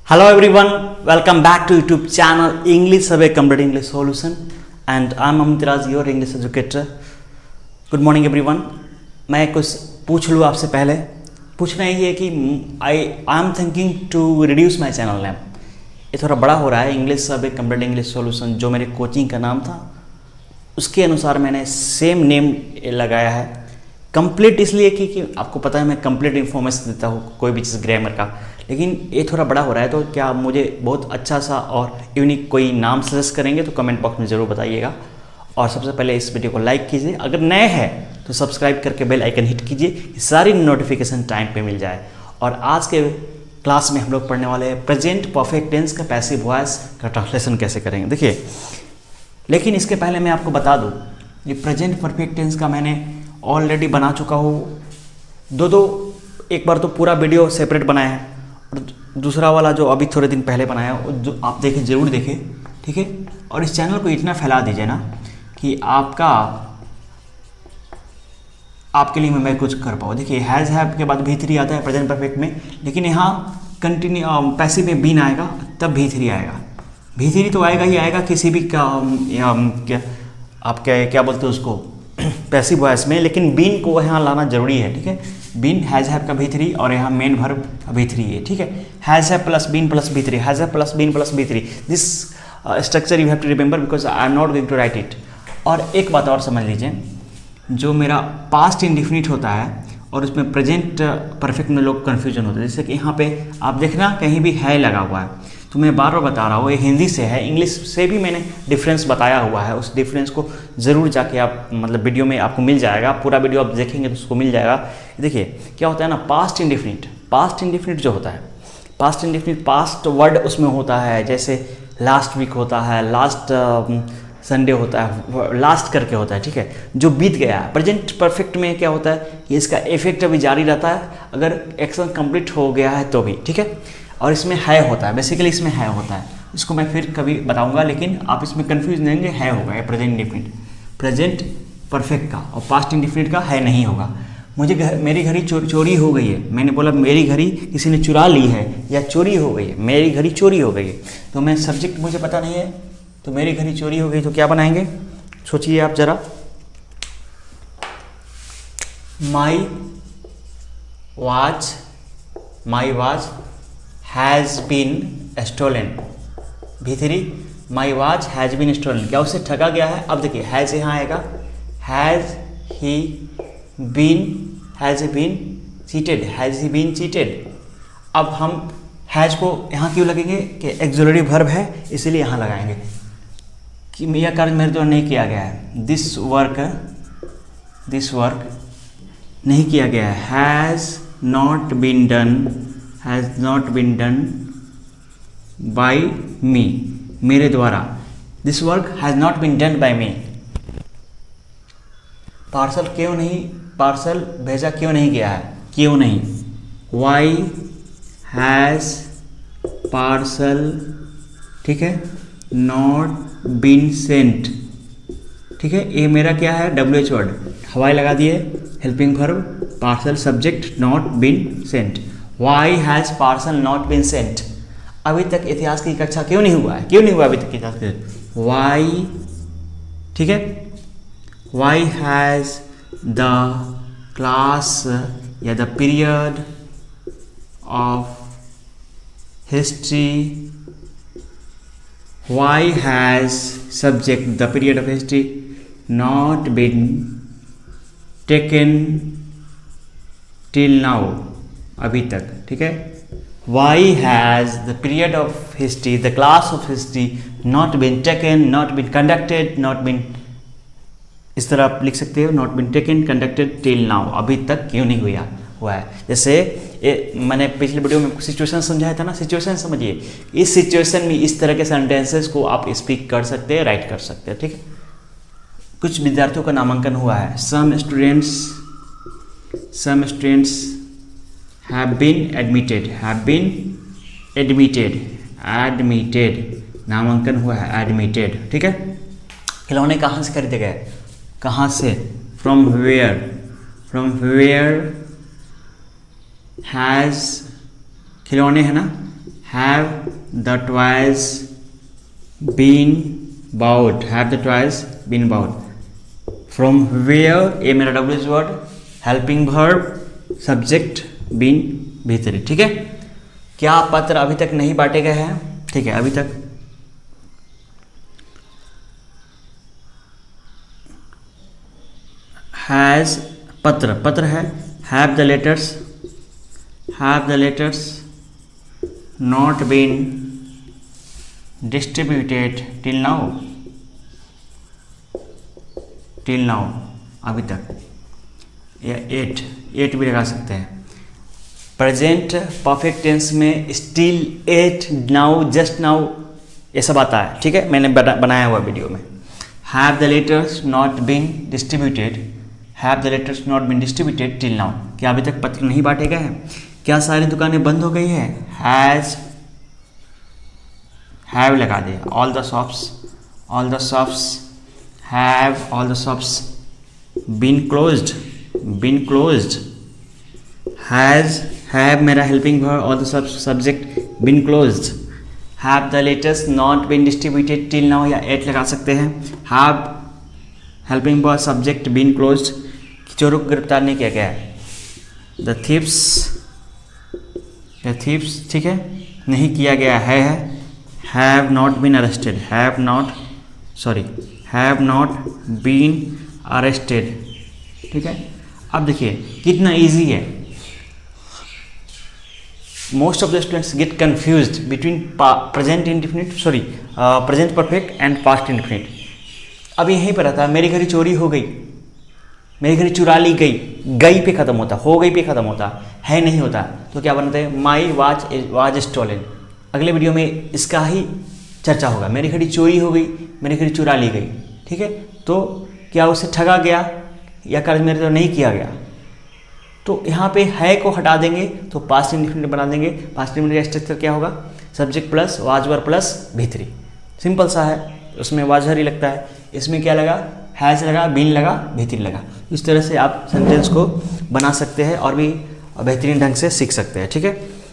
Hello everyone, welcome back to YouTube channel English Survey Complete English Solution and I'm Amit Raj, your English educator. Good morning everyone. मैं कुछ पूछ लूँ आपसे पहले. पूछना ही है कि I am thinking to reduce my channel name. ये थोड़ा बड़ा हो रहा है. English survey complete English solution जो मेरे कोचिंग का नाम था उसके अनुसार मैंने सेम नेम लगाया है. कंप्लीट इसलिए कि आपको पता है मैं कंप्लीट इन्फॉर्मेशन देता हूँ कोई भी चीज़ ग्रामर का, लेकिन ये थोड़ा बड़ा हो रहा है. तो क्या आप मुझे बहुत अच्छा सा और यूनिक कोई नाम सजेस्ट करेंगे तो कमेंट बॉक्स में ज़रूर बताइएगा. और सबसे पहले इस वीडियो को लाइक कीजिए, अगर नए हैं तो सब्सक्राइब करके बेल आइकन हिट कीजिए, सारी नोटिफिकेशन टाइम पे मिल जाए. और आज के क्लास में हम लोग पढ़ने वाले हैं प्रेजेंट परफेक्ट टेंस का पैसिव वॉइस का ट्रांसलेशन कैसे करेंगे. देखिए, लेकिन इसके पहले मैं आपको बता दूँ ये प्रेजेंट परफेक्ट टेंस का मैंने ऑलरेडी बना चुका हूँ दो. एक बार तो पूरा वीडियो सेपरेट बनाया है और दूसरा वाला जो अभी थोड़े दिन पहले बनाया जो आप देखें, ज़रूर देखें, ठीक है. और इस चैनल को इतना फैला दीजिए ना कि आपके लिए मैं कुछ कर पाऊँ. देखिए, हैज़ हैव के बाद भी3 आता है प्रेजेंट परफेक्ट में, लेकिन यहाँ कंटिन्यू पैसिव में बीन आएगा तब भी3 आएगा. भी3 तो आएगा ही आएगा किसी भी आप क्या बोलते हैं उसको पैसिव वॉइस में, लेकिन बीन को यहाँ लाना जरूरी है. ठीक है, बीन हैज़ हैव का भी3 और यहाँ मेन वर्ब का भी3 है. ठीक है, has have plus been plus भी3, has have plus been plus भी3. This structure you have to remember because I am not going to write it. और एक बात और समझ लीजिए, जो मेरा पास्ट इंडिफिनिट होता है और उसमें प्रेजेंट परफेक्ट में लोग कन्फ्यूजन होते हैं. जैसे कि यहाँ पे आप देखना कहीं भी है लगा हुआ है, तो मैं बार बार बता रहा हूँ ये हिंदी से है, इंग्लिश से भी मैंने डिफरेंस बताया हुआ है. उस डिफरेंस को ज़रूर जाके आप मतलब वीडियो में आपको मिल जाएगा, पूरा वीडियो आप देखेंगे तो उसको मिल जाएगा. देखिए क्या होता है ना, पास्ट इंडिफिनिट जो होता है, पास्ट इंडिफिनिट पास्ट वर्ड उसमें होता है. जैसे लास्ट वीक होता है, लास्ट संडे होता है, लास्ट करके होता है. ठीक है, जो बीत गया है. प्रेजेंट परफेक्ट में क्या होता है कि इसका इफेक्ट अभी जारी रहता है अगर एक्शन कंप्लीट हो गया है तो भी. ठीक है, और इसमें है होता है, बेसिकली इसमें है होता है. इसको मैं फिर कभी बताऊंगा, लेकिन आप इसमें कंफ्यूज नहीं होंगे. है होगा ये प्रेजेंट इंडिफिनिट, प्रेजेंट परफेक्ट का, और पास्ट इंडिफिनिट का है नहीं होगा. मेरी घड़ी चोरी हो गई है, मैंने बोला मेरी घड़ी किसी ने चुरा ली है या चोरी हो गई है. मेरी घड़ी चोरी हो गई है तो मैं सब्जेक्ट मुझे पता नहीं है, तो मेरी घड़ी चोरी हो गई तो क्या बनाएंगे, सोचिए आप ज़रा. My watch has been stolen. भी3 my watch has been stolen, क्या उससे ठगा गया है. अब देखिए हैज़ यहाँ आएगा, हैज़ ही बीन चीटेड. अब हम हैज़ को यहाँ क्यों लगेंगे कि एक्सुलरी वर्ब है इसीलिए यहाँ लगाएंगे कि यह कार्य मेरे द्वारा नहीं किया गया है. दिस वर्क नहीं किया गया है. Has not been done by me, मेरे द्वारा. This work has not been done by me. Parcel भेजा क्यों नहीं गया है, क्यों नहीं. वाई हैज़ पार्सल, ठीक है, नॉट बीन सेंट. ठीक है, ये मेरा क्या है WH वर्ड, हवाई लगा दिए, helping verb, parcel subject, not been sent. Why has parcel not been sent. अभी तक इतिहास की कक्षा क्यों नहीं हुआ अभी तक इतिहास की. वाई, ठीक है, वाई हैज़ द क्लास या the period of history, why has subject the period of history not been taken till now, अभी तक. ठीक है, why has the period of history, the class of history not been taken, not been conducted, not been, इस तरह आप लिख सकते हो, not been taken conducted till now, अभी तक क्यों नहीं हुआ है. जैसे मैंने पिछले वीडियो में सिचुएशन समझाया था ना, सिचुएशन समझिए. इस सिचुएशन में इस तरह के सेंटेंसेस को आप स्पीक कर सकते हैं, राइट कर सकते हैं. ठीक है, कुछ विद्यार्थियों का नामांकन हुआ है. Some students have been admitted, नामांकन हुआ है, एडमिटेड. ठीक है, खिलौने कहाँ से खरीदे गए, कहाँ से, फ्रॉम वेयर हैज़, खिलौने है ना, have the toys been bought, have the toys been bought, from where, ये मेरा WH word, helping verb, subject been भीतरी, ठीक है। क्या पत्र अभी तक नहीं बांटे गए हैं, ठीक है, अभी तक हैज पत्र, पत्र है, have the letters not been distributed till now, अभी तक, या एट भी लगा सकते हैं। प्रेजेंट परफेक्ट टेंस में still, yet, now, just now, ये सब आता है, ठीक है, मैंने बनाया हुआ वीडियो में। Have the letters not been distributed, have the letters not been distributed till now, क्या अभी तक पत्र नहीं बांटे गए हैं? क्या सारी दुकानें बंद हो गई है? हैव लगा दे, all the shops been closed, have मेरा helping verb, all the subject been closed, have the letters not been distributed till now, या एट लगा सकते हैं। Have helping verb, subject been closed, चोरों को गिरफ्तार नहीं किया गया है। द थीव्स, ठीक है, नहीं किया गया है। Have not been arrested, have not been arrested, ठीक है। अब देखिए कितना इजी है। Most of the students get confused between present perfect and past indefinite. अब यहीं पर आता है, मेरी घड़ी चोरी हो गई, मेरी घड़ी चुरा ली गई, गई पे खत्म होता, हो गई पे खत्म होता है, नहीं होता तो क्या बनता है? माई वाज स्टोलन। अगले वीडियो में इसका ही चर्चा होगा। मेरी घड़ी चोरी हो गई, मेरी घड़ी चुरा ली गई, ठीक है, तो क्या उसे ठगा गया या कर्ज मेरे तो नहीं किया गया? तो यहाँ पे है को हटा देंगे तो पास्ट इंडेफिनिट बना देंगे। पास्ट इंडेफिनिट का स्ट्रक्चर क्या होगा? Subject plus was verb plus भीतरी, सिंपल सा है, उसमें वाजहर ही लगता है। इसमें क्या लगा? हैज़ लगा, बीन लगा, भीतरी लगा। इस तरह से आप सेंटेंस को बना सकते हैं और भी बेहतरीन ढंग से सीख सकते हैं, ठीक है।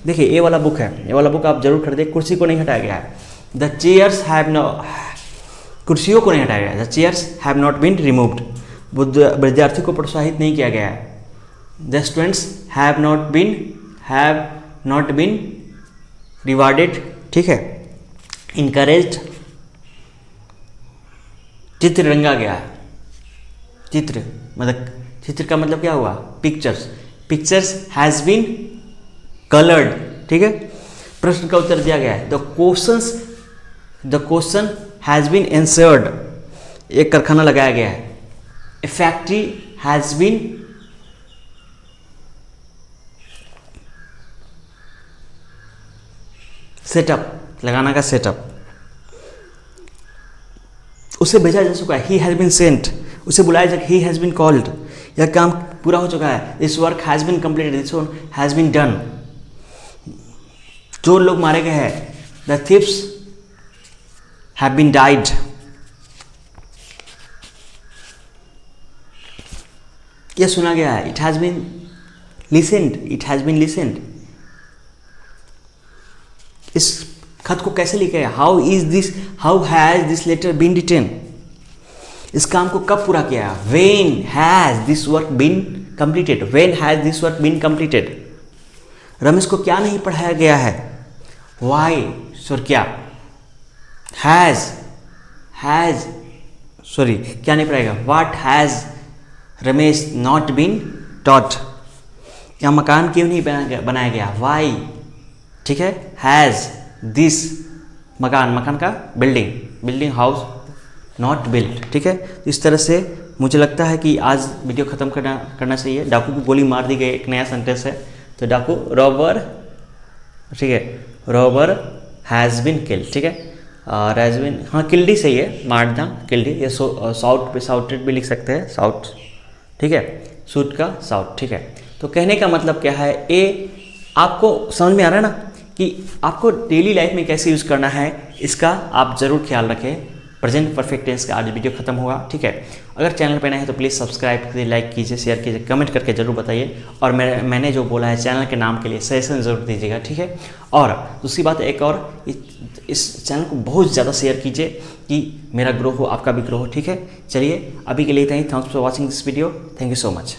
देखिए ये वाला बुक है, ये वाला बुक आप जरूर खरीदें। कुर्सी को नहीं हटाया गया है, द चेयर्स हैव नो, कुर्सियों को नहीं हटाया गया, the chairs have not been removed. विद्यार्थी को प्रोत्साहित नहीं किया गया है, the students have not been rewarded, ठीक है। इनकरेज्ड, चित्र रंगा गया है, चित्र का मतलब क्या हुआ? पिक्चर्स हैज बीन कलर्ड, ठीक है। प्रश्न का उत्तर दिया गया है, the question has been answered, एक कारखाना लगाया गया है। A factory has been set up, लगाना का सेटअप, उसे भेजा जा चुका है। ही हैज बीन सेंट, उसे बुलाया जा, ही हैज बीन कॉल्ड, यह काम पूरा हो चुका है। This work has been completed, this work has been done. चोर लोग मारे गए हैं, the thieves have been died. यह सुना गया है, इट हैज बीन लिसेंड, इस खत को कैसे लिखा है? How has this letter been written, इस काम को कब पूरा किया? When has this work been completed, Ramesh को क्या नहीं पढ़ाया गया है? व्हाई, क्या? क्या नहीं पढ़ाएगा? What has Ramesh not been taught, या मकान क्यों नहीं बनाया गया? व्हाई, ठीक है। हैज दिस मकान का बिल्डिंग हाउस नॉट बिल्ट, ठीक है। इस तरह से मुझे लगता है कि आज वीडियो ख़त्म करना चाहिए। डाकू को गोली मार दी गई, एक नया सेंटेंस है। तो डाकू रॉबर, ठीक है, रॉबर हैज़ बीन किल्ड, ठीक है, और हैज़ बीन, हाँ किल्ड ही सही है, मारना किल्ड ही। ये साउट पे साउटेड भी लिख सकते हैं, साउट, ठीक है, सूट का साउट, ठीक है। तो कहने का मतलब क्या है? ये आपको समझ में आ रहा है ना कि आपको डेली लाइफ में कैसे यूज़ करना है, इसका आप ज़रूर ख्याल रखें। प्रेजेंट परफेक्ट टेंस का आज वीडियो खत्म हुआ, ठीक है। अगर चैनल पे नए हैं तो प्लीज़ सब्सक्राइब कीजिए, लाइक कीजिए, शेयर कीजिए, कमेंट करके जरूर बताइए। और मैंने जो बोला है चैनल के नाम के लिए सजेशन जरूर दीजिएगा, ठीक है। और दूसरी बात एक और, इस चैनल को बहुत ज़्यादा शेयर कीजिए कि मेरा ग्रो हो, आपका भी ग्रो हो, ठीक है। चलिए अभी के लिए इतना ही। Thanks for watching this video. Thank you so much.